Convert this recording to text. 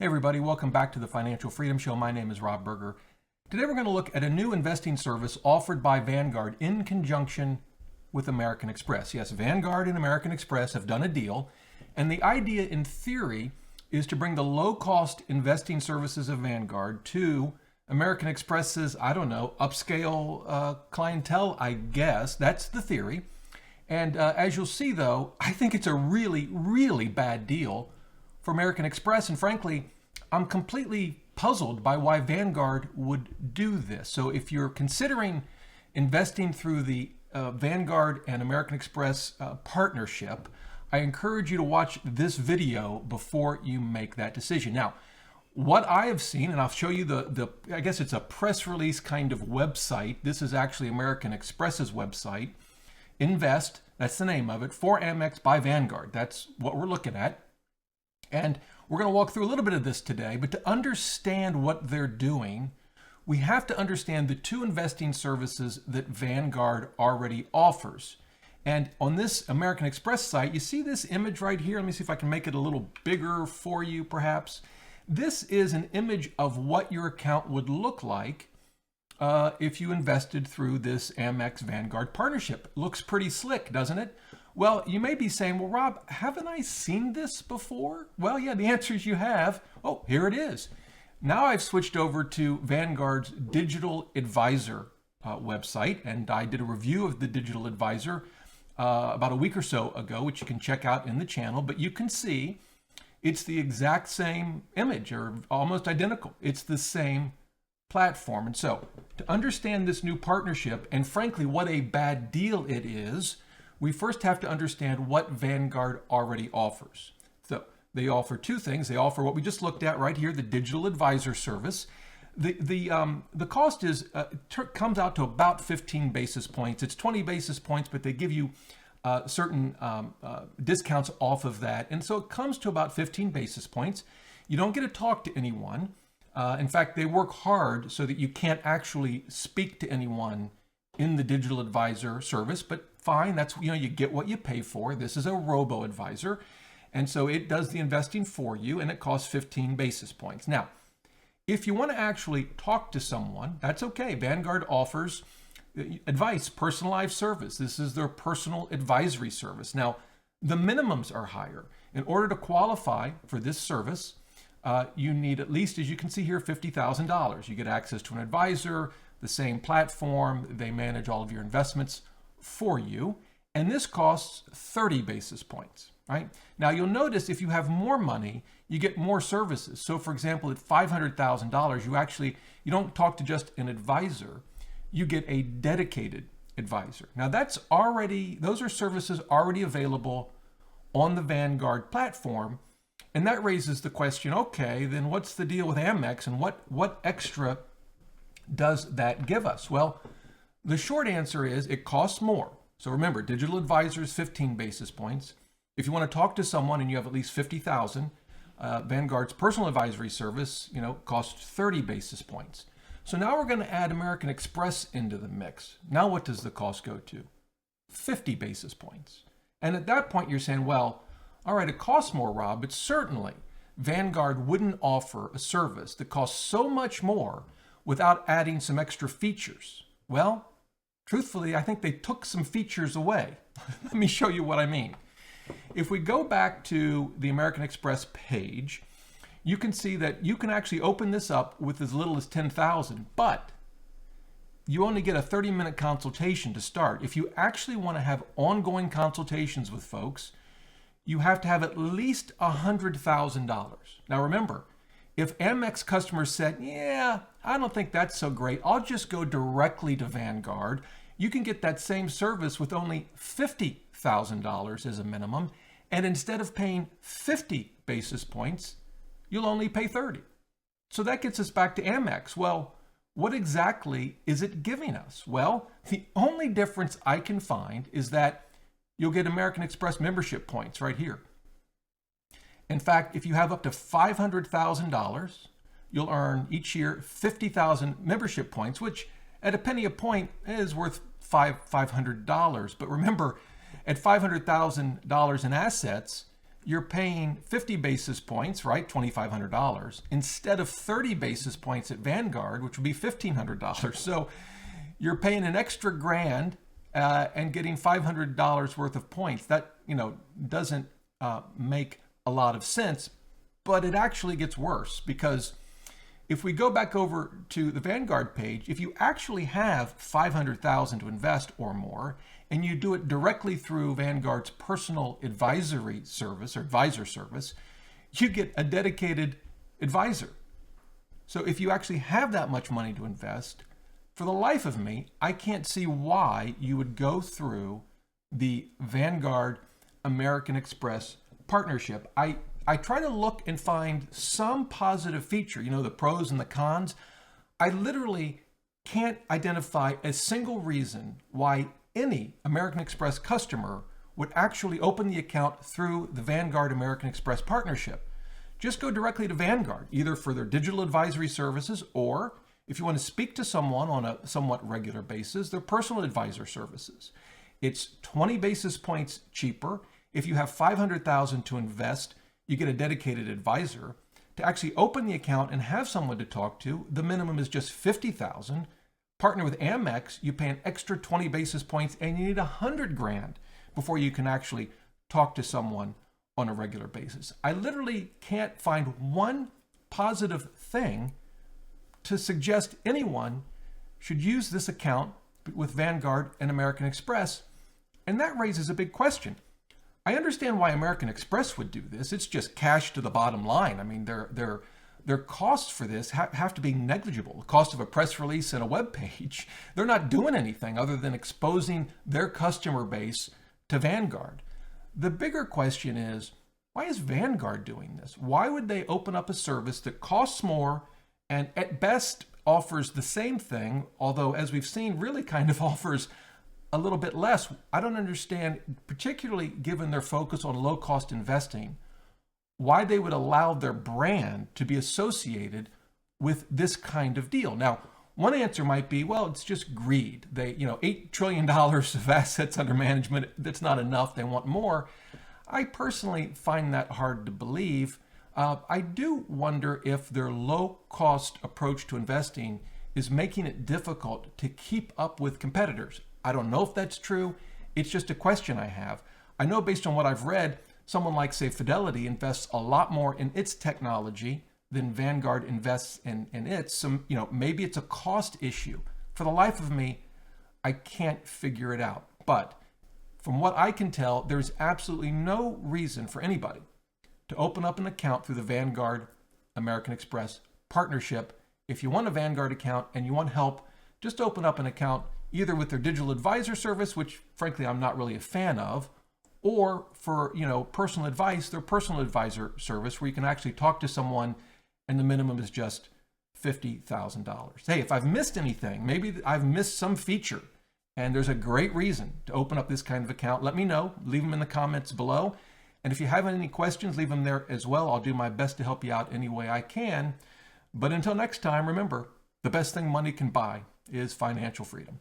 Hey everybody, welcome back to the Financial Freedom Show. My name is Rob Berger. Today we're going to look at a new investing service offered by Vanguard in conjunction with American Express. Yes, Vanguard and American Express have done a deal, and the idea in theory is to bring the low-cost investing services of Vanguard to American Express's, upscale clientele, I guess. That's the theory. And as you'll see, though, I think it's a really, really bad deal for American Express. And frankly, I'm completely puzzled by why Vanguard would do this. So if you're considering investing through the Vanguard and American Express partnership, I encourage you to watch this video before you make that decision. Now, what I have seen, and I'll show you I guess it's a press release kind of website. This is actually American Express's website. Invest, that's the name of it, for Amex by Vanguard. That's what we're looking at. And we're going to walk through a little bit of this today, but to understand what they're doing, we have to understand the two investing services that Vanguard already offers. And on this American Express site, you see this image right here. Let me see if I can make it a little bigger for you, perhaps. This is an image of what your account would look like if you invested through this Amex Vanguard partnership. Looks pretty slick, doesn't it? Well, you may be saying, well, Rob, haven't I seen this before? Well, yeah, the answer is you have. Oh, here it is. Now I've switched over to Vanguard's Digital Advisor website, and I did a review of the Digital Advisor about a week or so ago, which you can check out in the channel. But you can see it's the exact same image, or almost identical. It's the same platform. And so to understand this new partnership, and frankly, what a bad deal it is, we first have to understand what Vanguard already offers. So they offer two things. They offer what we just looked at right here, the Digital Advisor service. The cost comes out to about 15 basis points. It's 20 basis points, but they give you certain discounts off of that. And so it comes to about 15 basis points. You don't get to talk to anyone. In fact, they work hard so that you can't actually speak to anyone in the Digital Advisor service, but fine, that's, you get what you pay for. This is a robo-advisor, and so it does the investing for you, and it costs 15 basis points. Now, if you want to actually talk to someone, that's okay. Vanguard offers advice, personalized service. This is their personal advisory service. Now, the minimums are higher. In order to qualify for this service, you need at least, as you can see here, $50,000. You get access to an advisor, the same platform. They manage all of your investments for you. And this costs 30 basis points, right? Now, you'll notice if you have more money, you get more services. So, for example, at $500,000, you don't talk to just an advisor. You get a dedicated advisor. Now, those are services already available on the Vanguard platform. And that raises the question, okay, then what's the deal with Amex, and what extra does that give us? Well, the short answer is it costs more. So remember, Digital Advisor is 15 basis points. If you want to talk to someone and you have at least 50,000, Vanguard's personal advisory service, costs 30 basis points. So now we're going to add American Express into the mix. Now what does the cost go to? 50 basis points. And at that point you're saying, well, all right, it costs more, Rob, but certainly Vanguard wouldn't offer a service that costs so much more without adding some extra features. Well, truthfully, I think they took some features away. Let me show you what I mean. If we go back to the American Express page, you can see that you can actually open this up with as little as 10,000, but you only get a 30-minute consultation to start. If you actually want to have ongoing consultations with folks, you have to have at least $100,000. Now remember, if Amex customers said, yeah, I don't think that's so great, I'll just go directly to Vanguard, you can get that same service with only $50,000 as a minimum. And instead of paying 50 basis points, you'll only pay 30. So that gets us back to Amex. Well, what exactly is it giving us? Well, the only difference I can find is that you'll get American Express membership points right here. In fact, if you have up to $500,000, you'll earn each year 50,000 membership points, which at a penny a point is worth $500. But remember, at $500,000 in assets, you're paying 50 basis points, right? $2,500 instead of 30 basis points at Vanguard, which would be $1,500. So you're paying an extra grand and getting $500 worth of points. That, doesn't make a lot of sense, but it actually gets worse because if we go back over to the Vanguard page, if you actually have $500,000 to invest or more, and you do it directly through Vanguard's personal advisory service or advisor service, you get a dedicated advisor. So if you actually have that much money to invest, for the life of me, I can't see why you would go through the Vanguard American Express partnership. I try to look and find some positive feature, the pros and the cons. I literally can't identify a single reason why any American Express customer would actually open the account through the Vanguard American Express partnership. Just go directly to Vanguard, either for their digital advisory services or, if you want to speak to someone on a somewhat regular basis, their personal advisor services. It's 20 basis points cheaper. If you have $500,000 to invest, you get a dedicated advisor. To actually open the account and have someone to talk to, the minimum is just $50,000. Partner with Amex, you pay an extra 20 basis points and you need $100,000 before you can actually talk to someone on a regular basis. I literally can't find one positive thing to suggest anyone should use this account with Vanguard and American Express, and that raises a big question. I understand why American Express would do this. It's just cash to the bottom line. I mean, their costs for this have to be negligible. The cost of a press release and a web page, they're not doing anything other than exposing their customer base to Vanguard. The bigger question is, why is Vanguard doing this? Why would they open up a service that costs more and at best offers the same thing, although as we've seen really kind of offers a little bit less? I don't understand, particularly given their focus on low-cost investing, why they would allow their brand to be associated with this kind of deal. Now, one answer might be, well, it's just greed. They, $8 trillion of assets under management, that's not enough. They want more. I personally find that hard to believe. I do wonder if their low-cost approach to investing is making it difficult to keep up with competitors. I don't know if that's true. It's just a question I have. I know based on what I've read, someone like, say, Fidelity invests a lot more in its technology than Vanguard invests in its. So, maybe it's a cost issue. For the life of me, I can't figure it out. But from what I can tell, there's absolutely no reason for anybody to open up an account through the Vanguard American Express partnership. If you want a Vanguard account and you want help, just open up an account either with their digital advisor service, which frankly I'm not really a fan of, or for personal advice, their personal advisor service where you can actually talk to someone and the minimum is just $50,000. Hey, if I've missed anything, maybe I've missed some feature and there's a great reason to open up this kind of account, let me know. Leave them in the comments below. And if you have any questions, leave them there as well. I'll do my best to help you out any way I can. But until next time, remember, the best thing money can buy is financial freedom.